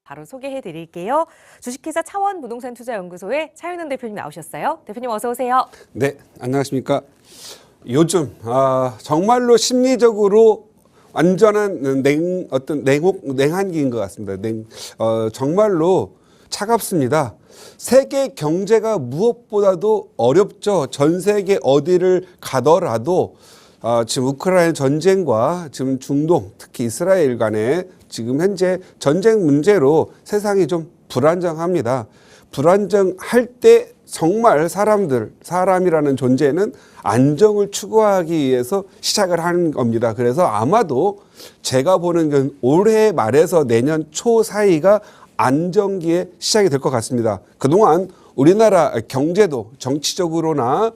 바로 소개해 드릴게요. 주식회사 차원부동산투자연구소의 차윤은 대표님 나오셨어요. 대표님 어서 오세요. 네, 안녕하십니까. 요즘 정말로 심리적으로 완전한 냉한기인 것 같습니다. 정말로 차갑습니다. 세계 경제가 무엇보다도 어렵죠. 전 세계 어디를 가더라도 지금 우크라이나 전쟁과 지금 중동, 특히 이스라엘 간의 지금 현재 전쟁 문제로 세상이 좀 불안정합니다. 불안정할 때 정말 사람이라는 존재는 안정을 추구하기 위해서 시작을 하는 겁니다. 그래서 아마도 제가 보는 건 올해 말에서 내년 초 사이가 안정기의 시작이 될 것 같습니다. 그동안 우리나라 경제도 정치적으로나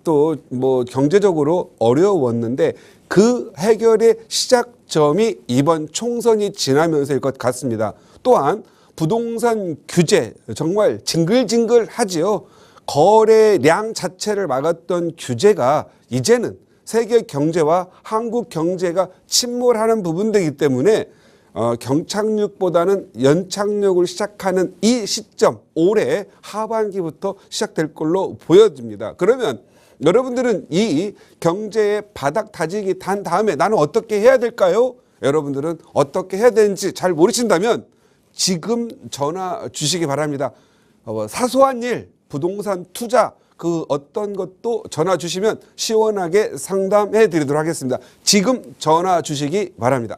또 뭐 경제적으로 어려웠는데 그 해결의 시작점이 이번 총선이 지나면서일 것 같습니다. 또한 부동산 규제 정말 징글징글하지요. 거래량 자체를 막았던 규제가 이제는 세계 경제와 한국 경제가 침몰하는 부분이기 때문에 경착륙보다는 연착륙을 시작하는 이 시점 올해 하반기부터 시작될 걸로 보여집니다. 그러면 여러분들은 이 경제의 바닥 다지기 단 다음에 나는 어떻게 해야 될까요? 여러분들은 어떻게 해야 되는지 잘 모르신다면 지금 전화 주시기 바랍니다. 사소한 일, 부동산 투자 그 어떤 것도 전화 주시면 시원하게 상담해 드리도록 하겠습니다. 지금 전화 주시기 바랍니다.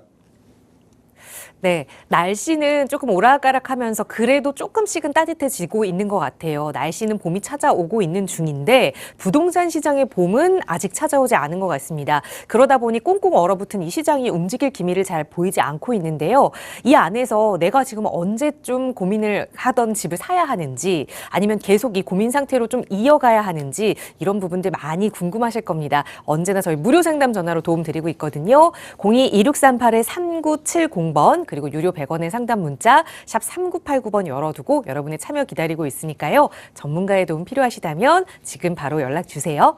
네, 날씨는 조금 오락가락하면서 그래도 조금씩은 따뜻해지고 있는 것 같아요. 날씨는 봄이 찾아오고 있는 중인데 부동산 시장의 봄은 아직 찾아오지 않은 것 같습니다. 그러다 보니 꽁꽁 얼어붙은 이 시장이 움직일 기미를 잘 보이지 않고 있는데요. 이 안에서 내가 지금 언제쯤 고민을 하던 집을 사야 하는지 아니면 계속 이 고민 상태로 좀 이어가야 하는지 이런 부분들 많이 궁금하실 겁니다. 언제나 저희 무료 상담 전화로 도움 드리고 있거든요. 02-2638-3970번 그리고 유료 100원의 상담 문자 샵 3989번 열어두고 여러분의 참여 기다리고 있으니까요. 전문가의 도움 필요하시다면 지금 바로 연락 주세요.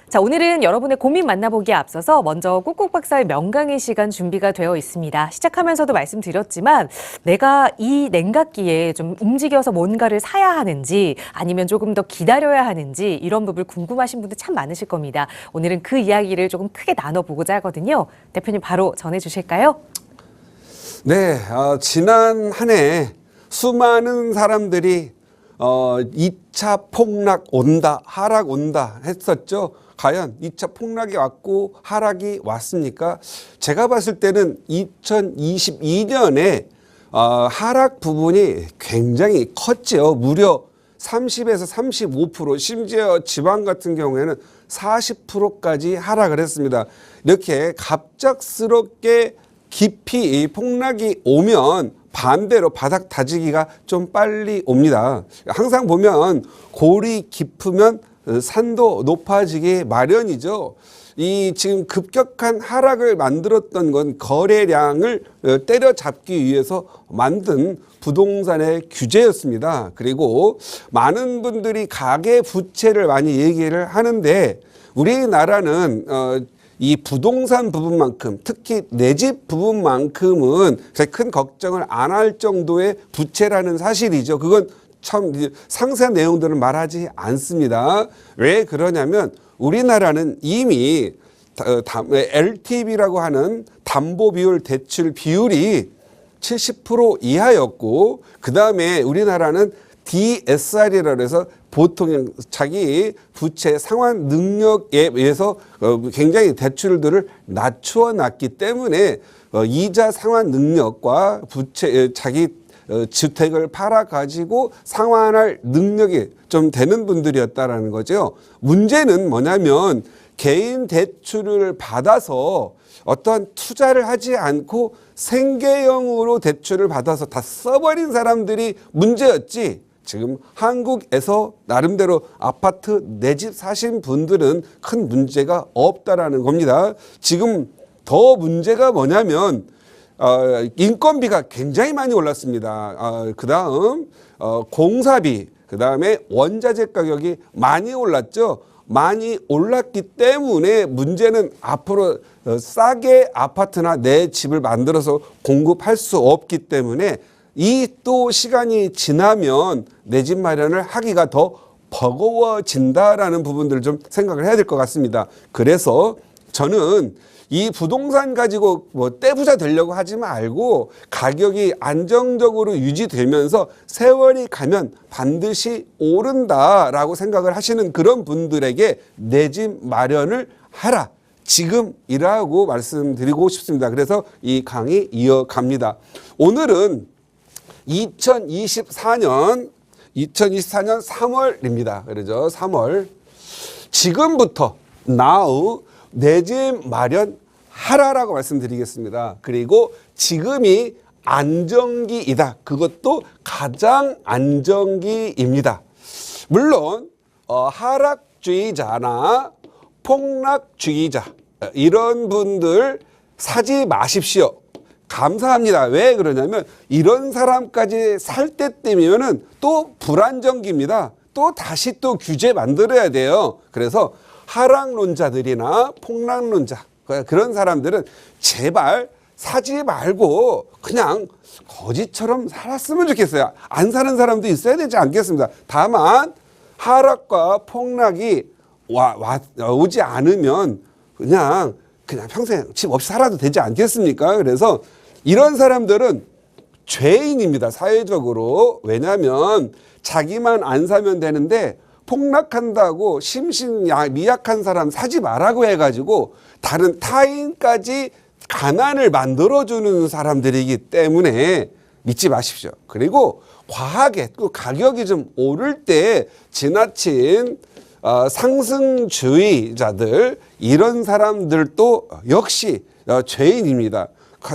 자, 오늘은 여러분의 고민 만나보기에 앞서서 먼저 꾹꾹 박사의 명강의 시간 준비가 되어 있습니다. 시작하면서도 말씀드렸지만 내가 이 냉각기에 좀 움직여서 뭔가를 사야 하는지 아니면 조금 더 기다려야 하는지 이런 부분 궁금하신 분들 참 많으실 겁니다. 오늘은 그 이야기를 조금 크게 나눠보고자 하거든요. 대표님 바로 전해주실까요? 네, 지난 한 해 수많은 사람들이 2차 폭락 온다, 하락 온다 했었죠. 과연 2차 폭락이 왔고 하락이 왔습니까? 제가 봤을 때는 2022년에 하락 부분이 굉장히 컸죠. 무려 30에서 35%, 심지어 지방 같은 경우에는 40%까지 하락을 했습니다. 이렇게 갑작스럽게 깊이 폭락이 오면 반대로 바닥 다지기가 좀 빨리 옵니다. 항상 보면 골이 깊으면 산도 높아지기 마련이죠. 이 지금 급격한 하락을 만들었던 건 거래량을 때려잡기 위해서 만든 부동산의 규제였습니다. 그리고 많은 분들이 가계 부채를 많이 얘기를 하는데 우리나라는 이 부동산 부분만큼 특히 내 집 부분만큼은 큰 걱정을 안 할 정도의 부채라는 사실이죠. 그건 참 상세한 내용들은 말하지 않습니다. 왜 그러냐면 우리나라는 이미 LTV라고 하는 담보비율 대출 비율이 70% 이하였고 그 다음에 우리나라는 DSR이라고 해서 보통 자기 부채 상환 능력에 의해서 굉장히 대출들을 낮추어 놨기 때문에 이자 상환 능력과 부채 자기 주택을 팔아 가지고 상환할 능력이 좀 되는 분들이었다라는 거죠. 문제는 뭐냐면 개인 대출을 받아서 어떠한 투자를 하지 않고 생계형으로 대출을 받아서 다 써버린 사람들이 문제였지. 지금 한국에서 나름대로 아파트 내 집 사신 분들은 큰 문제가 없다라는 겁니다. 지금 더 문제가 뭐냐면 인건비가 굉장히 많이 올랐습니다. 그다음 공사비, 그다음에 원자재 가격이 많이 올랐죠. 많이 올랐기 때문에 문제는 앞으로 싸게 아파트나 내 집을 만들어서 공급할 수 없기 때문에 이 또 시간이 지나면 내 집 마련을 하기가 더 버거워진다라는 부분들을 좀 생각을 해야 될 것 같습니다. 그래서 저는 이 부동산 가지고 뭐 떼부자 되려고 하지 말고 가격이 안정적으로 유지되면서 세월이 가면 반드시 오른다라고 생각을 하시는 그런 분들에게 내 집 마련을 하라. 지금이라고 말씀드리고 싶습니다. 그래서 이 강의 이어갑니다. 오늘은 2024년 3월입니다. 그러죠. 3월. 지금부터 now 내 집 마련 하라라고 말씀드리겠습니다. 그리고 지금이 안정기이다. 그것도 가장 안정기입니다. 물론 하락주의자나 폭락주의자 이런 분들 사지 마십시오. 감사합니다. 왜 그러냐면 이런 사람까지 살 때쯤이면은 또 불안정기입니다. 또 다시 또 규제 만들어야 돼요. 그래서 하락론자들이나 폭락론자 그런 사람들은 제발 사지 말고 그냥 거지처럼 살았으면 좋겠어요. 안 사는 사람도 있어야 되지 않겠습니다. 다만 하락과 폭락이 오지 않으면 그냥 평생 집 없이 살아도 되지 않겠습니까? 그래서 이런 사람들은 죄인입니다. 사회적으로. 왜냐하면 자기만 안 사면 되는데 폭락한다고 미약한 사람 사지 말라고 해가지고 다른 타인까지 가난을 만들어주는 사람들이기 때문에 믿지 마십시오. 그리고 과하게 또 가격이 좀 오를 때 지나친 상승주의자들 이런 사람들도 역시 죄인입니다.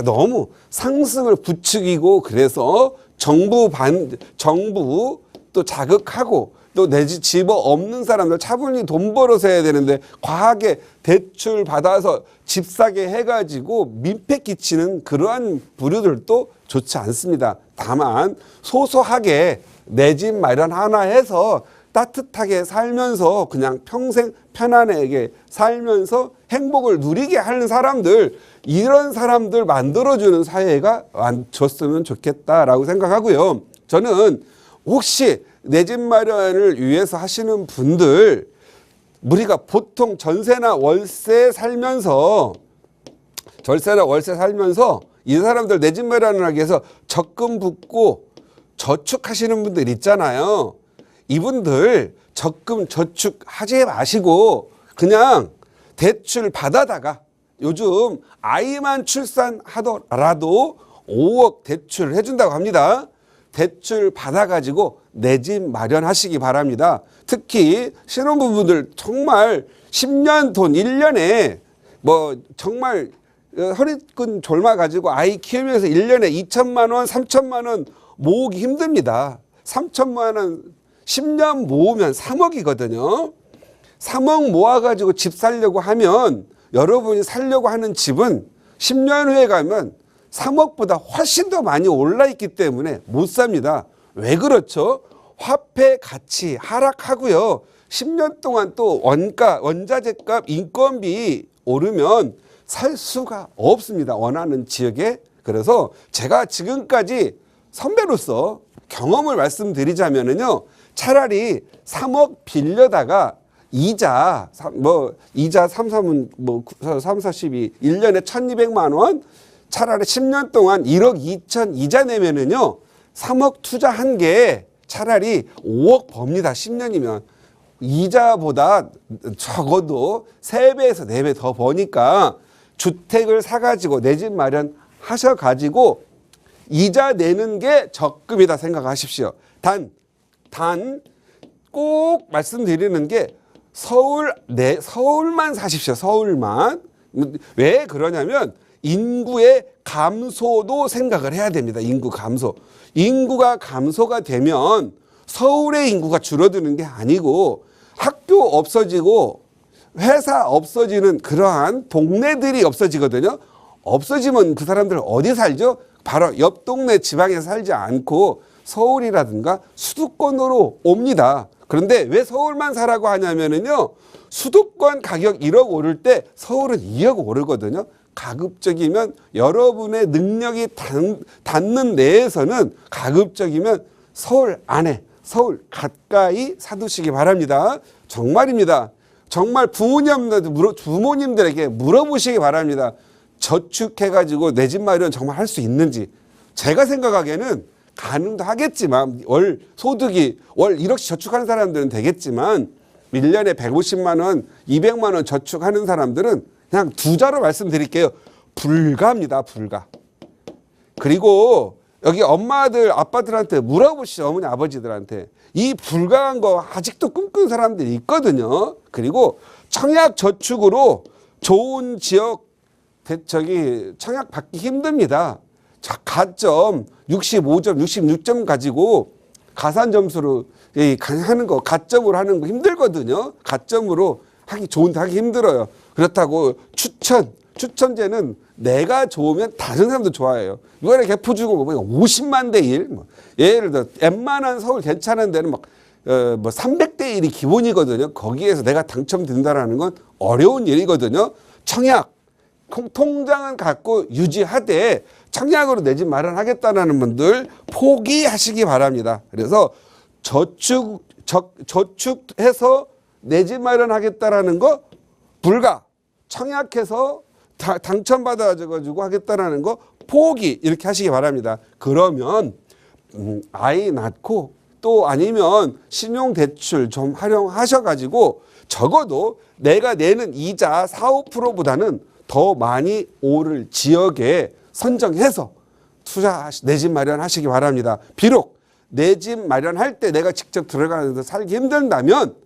너무 상승을 부추기고 그래서 정부 또 자극하고 또 내 집 없는 사람들 차분히 돈 벌어서 해야 되는데 과하게 대출 받아서 집 사게 해가지고 민폐 끼치는 그러한 부류들도 좋지 않습니다. 다만 소소하게 내 집 마련 하나 해서 따뜻하게 살면서 그냥 평생 편안하게 살면서 행복을 누리게 하는 사람들 이런 사람들 만들어주는 사회가 줬으면 좋겠다라고 생각하고요. 저는 혹시 내 집 마련을 위해서 하시는 분들 우리가 보통 전세나 월세 살면서 이 사람들 내 집 마련을 하기 위해서 적금 붓고 저축하시는 분들 있잖아요. 이분들 적금 저축하지 마시고 그냥 대출 받아다가 요즘 아이만 출산하더라도 5억 대출 해준다고 합니다. 대출 받아가지고 내 집 마련하시기 바랍니다. 특히 신혼부부들 정말 10년 돈 1년에 뭐 정말 허리끈 졸마가지고 아이 키우면서 1년에 2천만 원, 3천만 원 모으기 힘듭니다. 3천만 원 10년 모으면 3억이거든요. 3억 모아가지고 집 살려고 하면 여러분이 살려고 하는 집은 10년 후에 가면 3억보다 훨씬 더 많이 올라 있기 때문에 못 삽니다. 왜 그렇죠? 화폐 가치 하락하고요. 10년 동안 또 원자재값, 인건비 오르면 살 수가 없습니다. 원하는 지역에. 그래서 제가 지금까지 선배로서 경험을 말씀드리자면은요. 차라리 3억 빌려다가 이자 3, 4, 1년에 1,200만 원 차라리 10년 동안 1억 2천 이자 내면은요. 3억 투자한 게 차라리 5억 법니다. 10년이면. 이자보다 적어도 3배에서 4배 더 버니까 주택을 사가지고 내 집 마련 하셔가지고 이자 내는 게 적금이다 생각하십시오. 단 꼭 말씀드리는 게 서울만 사십시오. 서울만. 왜 그러냐면 인구의 감소도 생각을 해야 됩니다. 인구 감소. 인구가 감소가 되면 서울의 인구가 줄어드는 게 아니고 학교 없어지고 회사 없어지는 그러한 동네들이 없어지거든요. 없어지면 그 사람들 어디 살죠? 바로 옆 동네 지방에 살지 않고 서울이라든가 수도권으로 옵니다. 그런데 왜 서울만 사라고 하냐면요. 수도권 가격 1억 오를 때 서울은 2억 오르거든요. 가급적이면 여러분의 능력이 닿는 내에서는 가급적이면 서울 안에, 서울 가까이 사두시기 바랍니다. 정말입니다. 정말 부모님들에게 물어보시기 바랍니다. 저축해가지고 내 집 마련 정말 할 수 있는지. 제가 생각하기에는 가능도 하겠지만 월 소득이 월 1억씩 저축하는 사람들은 되겠지만 1년에 150만 원, 200만 원 저축하는 사람들은 그냥 두 자로 말씀드릴게요. 불가입니다. 불가. 그리고 여기 엄마들, 아빠들한테 물어보시죠. 어머니, 아버지들한테. 이 불가한 거 아직도 꿈꾸는 사람들이 있거든요. 그리고 청약 저축으로 좋은 지역 청약 받기 힘듭니다. 자, 가점 65점, 66점 가지고 가산 점수로 하는 거, 가점으로 하는 거 힘들거든요. 가점으로 하기 좋은데 하기 힘들어요. 그렇다고 추천제는 내가 좋으면 다른 사람도 좋아해요. 이거를 개표 주고 50만 대 1, 예를 들어 웬만한 서울 괜찮은 데는 300대 1이 기본이거든요. 거기에서 내가 당첨된다라는 건 어려운 일이거든요. 청약, 통장은 갖고 유지하되 청약으로 내 집 마련하겠다는 분들 포기하시기 바랍니다. 그래서 저축해서 내 집 마련하겠다라는 거 불가. 청약해서 당첨받아가지고 하겠다라는 거 포기 이렇게 하시기 바랍니다. 그러면 아이 낳고 또 아니면 신용대출 좀 활용하셔가지고 적어도 내가 내는 이자 4, 5%보다는 더 많이 오를 지역에 선정해서 내 집 마련하시기 바랍니다. 비록 내 집 마련할 때 내가 직접 들어가서 살기 힘들다면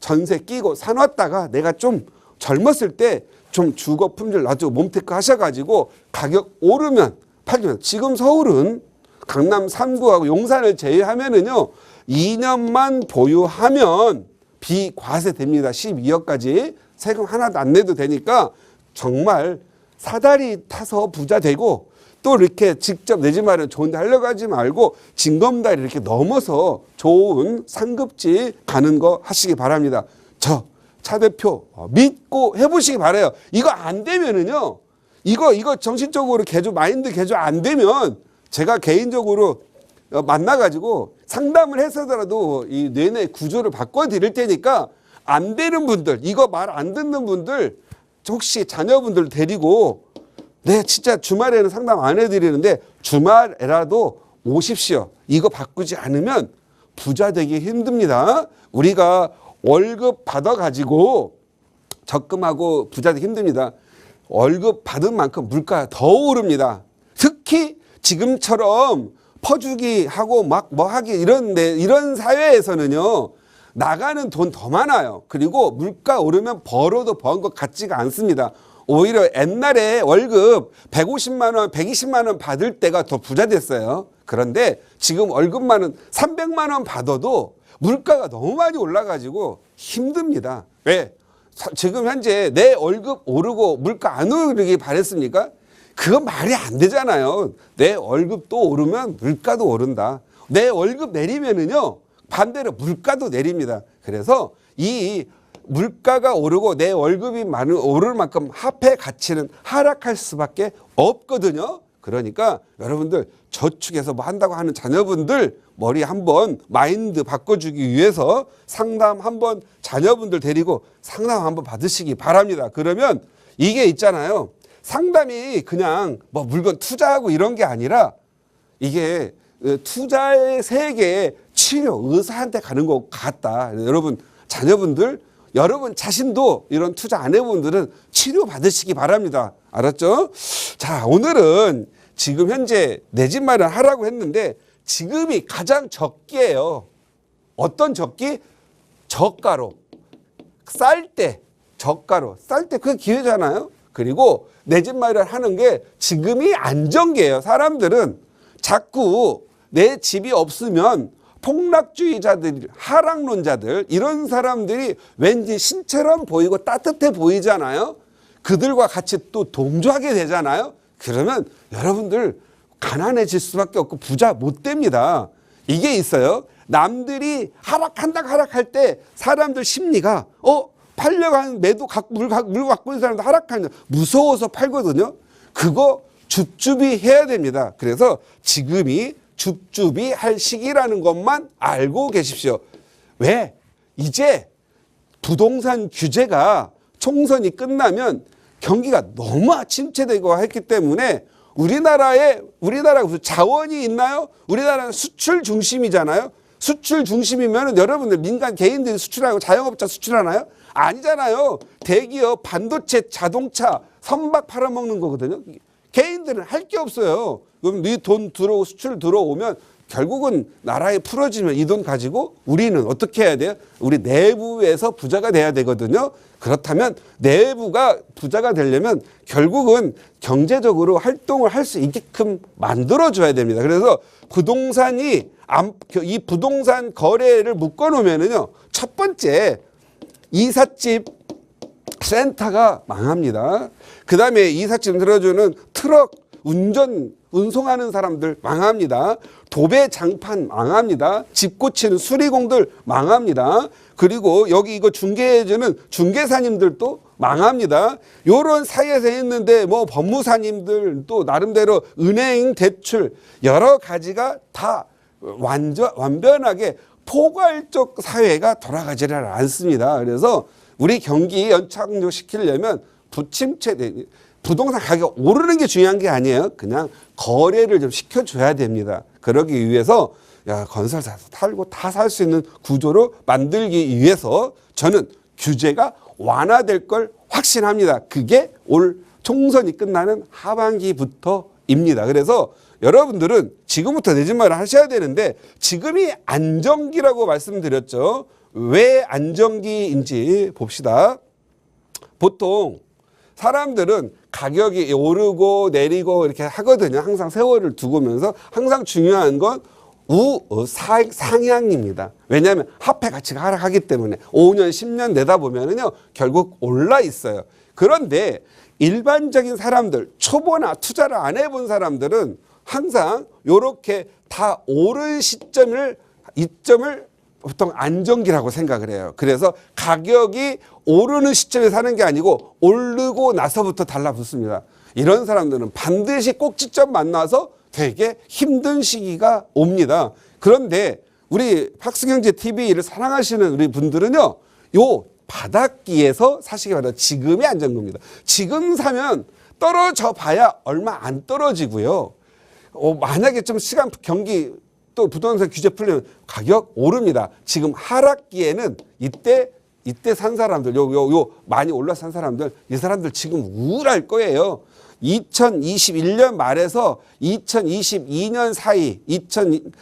전세 끼고 사놨다가 내가 좀 젊었을 때 좀 주거 품질 놔두고 몸테크 하셔가지고 가격 오르면 팔면 지금 서울은 강남 3구하고 용산을 제외하면은요 2년만 보유하면 비과세 됩니다. 12억까지 세금 하나도 안 내도 되니까 정말 사다리 타서 부자 되고 또 이렇게 직접 내 집 마련 좋은데 하려고 하지 말고 징검다리 이렇게 넘어서 좋은 상급지 가는 거 하시기 바랍니다. 차 대표 믿고 해보시기 바라요. 이거 안 되면은요, 이거 정신적으로 마인드 개조 안 되면 제가 개인적으로 만나가지고 상담을 해서라도 이 뇌내 구조를 바꿔드릴 테니까 안 되는 분들, 이거 말 안 듣는 분들 혹시 자녀분들 데리고 네, 진짜 주말에는 상담 안 해드리는데 주말에라도 오십시오. 이거 바꾸지 않으면 부자 되기 힘듭니다. 우리가 월급 받아가지고 적금하고 부자 되기 힘듭니다. 월급 받은 만큼 물가 더 오릅니다. 특히 지금처럼 퍼주기 하고 막 뭐 하기 이런 사회에서는요. 나가는 돈 더 많아요. 그리고 물가 오르면 벌어도 번 것 같지가 않습니다. 오히려 옛날에 월급 150만 원, 120만 원 받을 때가 더 부자 됐어요. 그런데 지금 월급만은 300만 원 받아도 물가가 너무 많이 올라가지고 힘듭니다. 왜? 지금 현재 내 월급 오르고 물가 안 오르길 바랬습니까? 그건 말이 안 되잖아요. 내 월급도 오르면 물가도 오른다. 내 월급 내리면은요, 반대로 물가도 내립니다. 그래서 이 물가가 오르고 내 월급이 오를 만큼 화폐 가치는 하락할 수밖에 없거든요. 그러니까 여러분들 저축해서 뭐 한다고 하는 자녀분들 머리 한번 마인드 바꿔주기 위해서 상담 한번 자녀분들 데리고 상담 한번 받으시기 바랍니다. 그러면 이게 있잖아요. 상담이 그냥 뭐 물건 투자하고 이런 게 아니라 이게 투자의 세계에 치료, 의사한테 가는 것 같다. 여러분 자녀분들, 여러분 자신도 이런 투자 안 해본 분들은 치료 받으시기 바랍니다. 알았죠? 자, 오늘은 지금 현재 내 집 마련 하라고 했는데 지금이 가장 적기예요. 어떤 적기? 저가로. 쌀 때, 저가로. 쌀 때 그 기회잖아요. 그리고 내 집 마련 하는 게 지금이 안정기예요. 사람들은 자꾸 내 집이 없으면 폭락주의자들, 하락론자들 이런 사람들이 왠지 신처럼 보이고 따뜻해 보이잖아요. 그들과 같이 또 동조하게 되잖아요. 그러면 여러분들 가난해질 수밖에 없고 부자 못 됩니다. 이게 있어요. 남들이 하락할 때 사람들 심리가 팔려고 하는 물 갖고 있는 사람도 하락하는 무서워서 팔거든요. 그거 줍줍이 해야 됩니다. 그래서 지금이 줍줍이 할 시기라는 것만 알고 계십시오. 왜? 이제 부동산 규제가 총선이 끝나면 경기가 너무 침체되고 했기 때문에 우리나라가 무슨 자원이 있나요? 우리나라는 수출 중심이잖아요. 수출 중심이면 여러분들 민간 개인들이 수출하고 자영업자 수출하나요? 아니잖아요. 대기업, 반도체, 자동차, 선박 팔아먹는 거거든요. 개인들은 할 게 없어요. 그럼 네 돈 들어오고 수출 들어오면 결국은 나라에 풀어지면 이 돈 가지고 우리는 어떻게 해야 돼요? 우리 내부에서 부자가 돼야 되거든요. 그렇다면 내부가 부자가 되려면 결국은 경제적으로 활동을 할 수 있게끔 만들어줘야 됩니다. 그래서 이 부동산 거래를 묶어놓으면은요, 첫 번째 이삿집 센터가 망합니다. 그 다음에 이삿짐 들어주는 트럭 운송하는 사람들 망합니다. 도배 장판 망합니다. 집 고치는 수리공들 망합니다. 그리고 여기 이거 중개해주는 중개사님들도 망합니다. 요런 사이에서 있는데 뭐 법무사님들 또 나름대로 은행 대출 여러 가지가 다 완전하게 포괄적 사회가 돌아가지를 않습니다. 그래서 우리 경기 연착륙시키려면 부동산 가격 오르는 게 중요한 게 아니에요. 그냥 거래를 좀 시켜줘야 됩니다. 그러기 위해서 건설사에서 살고 다 살 수 있는 구조로 만들기 위해서 저는 규제가 완화될 걸 확신합니다. 그게 올 총선이 끝나는 하반기부터입니다. 그래서 여러분들은 지금부터 내 집 마련 하셔야 되는데 지금이 안정기라고 말씀드렸죠. 왜 안정기인지 봅시다. 보통 사람들은 가격이 오르고 내리고 이렇게 하거든요. 항상 세월을 두고면서 항상 중요한 건 상향입니다. 왜냐하면 화폐 가치가 하락하기 때문에 5년, 10년 내다 보면은요, 결국 올라 있어요. 그런데 일반적인 사람들, 초보나 투자를 안 해본 사람들은 항상 이렇게 다 오른 이점을 보통 안정기라고 생각을 해요. 그래서 가격이 오르는 시점에 사는 게 아니고 오르고 나서부터 달라붙습니다. 이런 사람들은 반드시 꼭지점 만나서 되게 힘든 시기가 옵니다. 그런데 우리 박스경제TV를 사랑하시는 우리 분들은요, 요 바닥기에서 사시기 바랍니다. 지금이 안정기입니다. 지금 사면 떨어져 봐야 얼마 안 떨어지고요. 만약에 좀 시간 경기 또 부동산 규제 풀리면 가격 오릅니다. 지금 하락기에는 이때 산 사람들, 요 많이 올라 산 사람들, 이 사람들 지금 우울할 거예요. 2021년 말에서 2022년 사이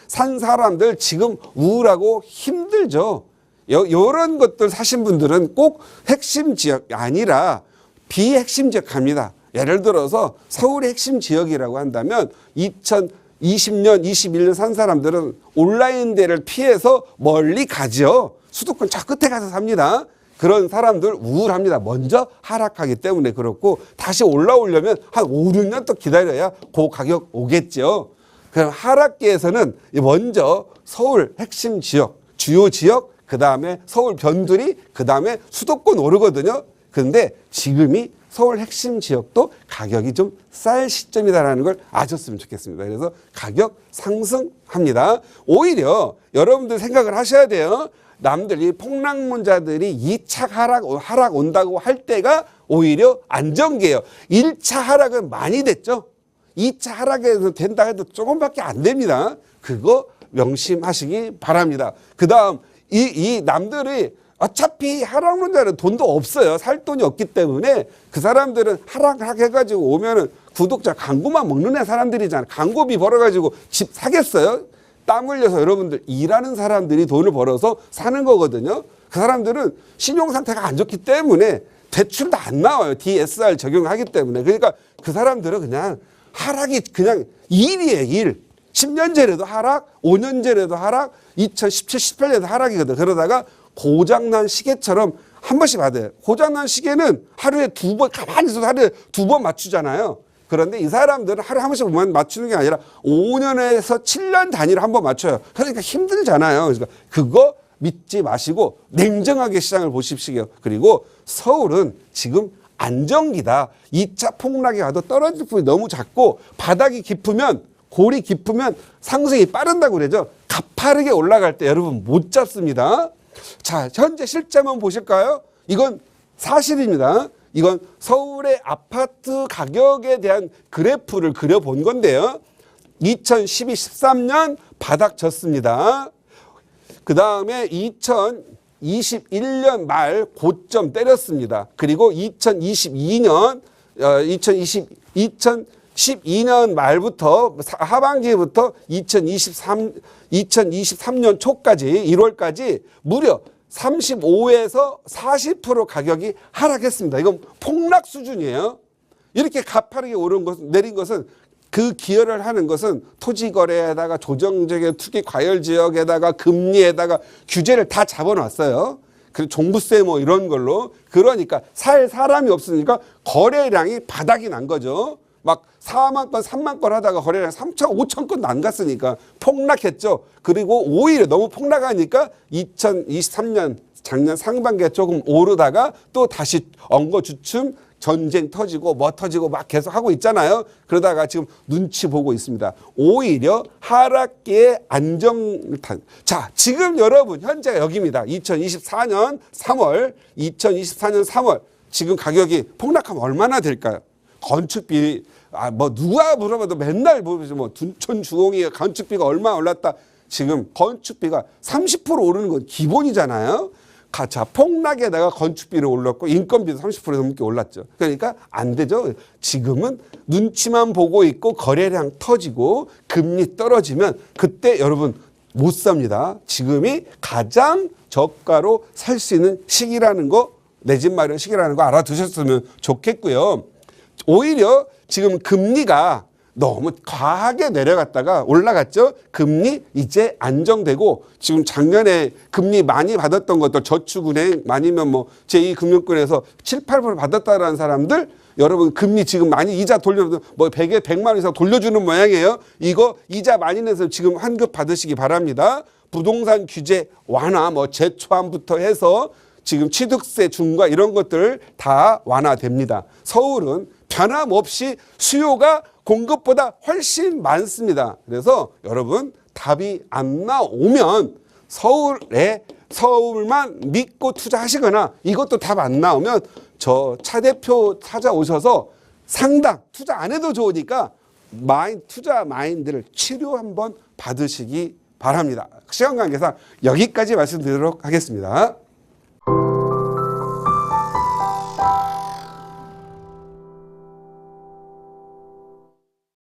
산 사람들 지금 우울하고 힘들죠. 요런 것들 사신 분들은 꼭 핵심 지역이 아니라 비핵심 지역 갑니다. 예를 들어서 서울의 핵심 지역이라고 한다면 2020년, 21년 산 사람들은 온라인대를 피해서 멀리 가죠. 수도권 저 끝에 가서 삽니다. 그런 사람들 우울합니다. 먼저 하락하기 때문에 그렇고 다시 올라오려면 한 5, 6년 또 기다려야 그 가격 오겠죠. 그럼 하락기에서는 먼저 서울 핵심 지역, 주요 지역, 그 다음에 서울 변두리, 그 다음에 수도권 오르거든요. 그런데 지금이 서울 핵심 지역도 가격이 좀 쌀 시점이다라는 걸 아셨으면 좋겠습니다. 그래서 가격 상승합니다. 오히려 여러분들 생각을 하셔야 돼요. 남들이 폭락론자들이 2차 하락 온다고 할 때가 오히려 안정기예요. 1차 하락은 많이 됐죠. 2차 하락에서 된다 해도 조금밖에 안 됩니다. 그거 명심하시기 바랍니다. 그 다음 이 남들이 어차피 하락론자는 돈도 없어요. 살 돈이 없기 때문에 그 사람들은 하락해가지고 오면은 구독자 광고만 먹는 사람들이잖아요. 광고비 벌어가지고 집 사겠어요? 땀 흘려서 여러분들 일하는 사람들이 돈을 벌어서 사는 거거든요. 그 사람들은 신용 상태가 안 좋기 때문에 대출도 안 나와요. DSR 적용하기 때문에. 그러니까 그 사람들은 그냥 하락이 그냥 일이에요. 일. 10년 전에도 하락, 5년 전에도 하락, 2017, 18년에도 하락이거든. 그러다가 고장난 시계처럼 한 번씩 받아요. 고장난 시계는 하루에 2번, 가만히 있어도 하루에 2번 맞추잖아요. 그런데 이 사람들은 하루에 한 번씩 맞추는 게 아니라 5년에서 7년 단위로 한 번 맞춰요. 그러니까 힘들잖아요. 그러니까 그거 믿지 마시고 냉정하게 시장을 보십시오. 그리고 서울은 지금 안정기다. 2차 폭락이 와도 떨어질 폭이 너무 작고 바닥이 깊으면 골이 깊으면 상승이 빠른다고 그러죠. 가파르게 올라갈 때 여러분 못 잡습니다. 자, 현재 실제 한번 보실까요? 이건 사실입니다. 이건 서울의 아파트 가격에 대한 그래프를 그려본 건데요. 2012, 13년 바닥 쳤습니다. 그 다음에 2021년 말 고점 때렸습니다. 그리고 2022년 말부터 하반기부터 2023년 초까지 1월까지 무려 35에서 40% 가격이 하락했습니다. 이건 폭락 수준이에요. 이렇게 가파르게 오른 것은, 내린 것은 그 기여를 하는 것은 토지거래에다가 조정적인 투기 과열 지역에다가 금리에다가 규제를 다 잡아놨어요. 그리고 종부세 뭐 이런 걸로. 그러니까 살 사람이 없으니까 거래량이 바닥이 난 거죠. 막 4만 건, 3만 건 하다가 거래량 3천, 5천 건도 안 갔으니까 폭락했죠. 그리고 오히려 너무 폭락하니까 2023년 작년 상반기에 조금 오르다가 또 다시 엉거주춤 전쟁 터지고 뭐 터지고 막 계속 하고 있잖아요. 그러다가 지금 눈치 보고 있습니다. 오히려 하락기의 안정탄. 자, 지금 여러분 현재가 여기입니다. 2024년 3월 지금 가격이 폭락하면 얼마나 될까요? 건축비 뭐 누가 물어봐도 맨날 뭐 둔촌 주공이 건축비가 얼마 올랐다. 지금 건축비가 30% 오르는 건 기본이잖아요. 자, 폭락에다가 건축비를 올랐고 인건비도 30% 넘게 올랐죠. 그러니까 안 되죠. 지금은 눈치만 보고 있고 거래량 터지고 금리 떨어지면 그때 여러분 못 삽니다. 지금이 가장 저가로 살 수 있는 시기라는 거, 내 집 마련 시기라는 거 알아두셨으면 좋겠고요. 오히려 지금 금리가 너무 과하게 내려갔다가 올라갔죠. 금리 이제 안정되고 지금 작년에 금리 많이 받았던 것들 저축은행 아니면 뭐 제2금융권에서 7, 8% 받았다라는 사람들 여러분 금리 지금 많이 이자 돌려주는 뭐 100에 100만 원 이상 돌려주는 모양이에요. 이거 이자 많이 내서 지금 환급 받으시기 바랍니다. 부동산 규제 완화 뭐 재초안부터 해서 지금 취득세 중과 이런 것들 다 완화됩니다. 서울은 변함없이 수요가 공급보다 훨씬 많습니다. 그래서 여러분 답이 안 나오면 서울만 믿고 투자하시거나 이것도 답 안 나오면 저 차 대표 찾아오셔서 상담 투자 안 해도 좋으니까 투자 마인드를 치료 한번 받으시기 바랍니다. 시간 관계상 여기까지 말씀드리도록 하겠습니다.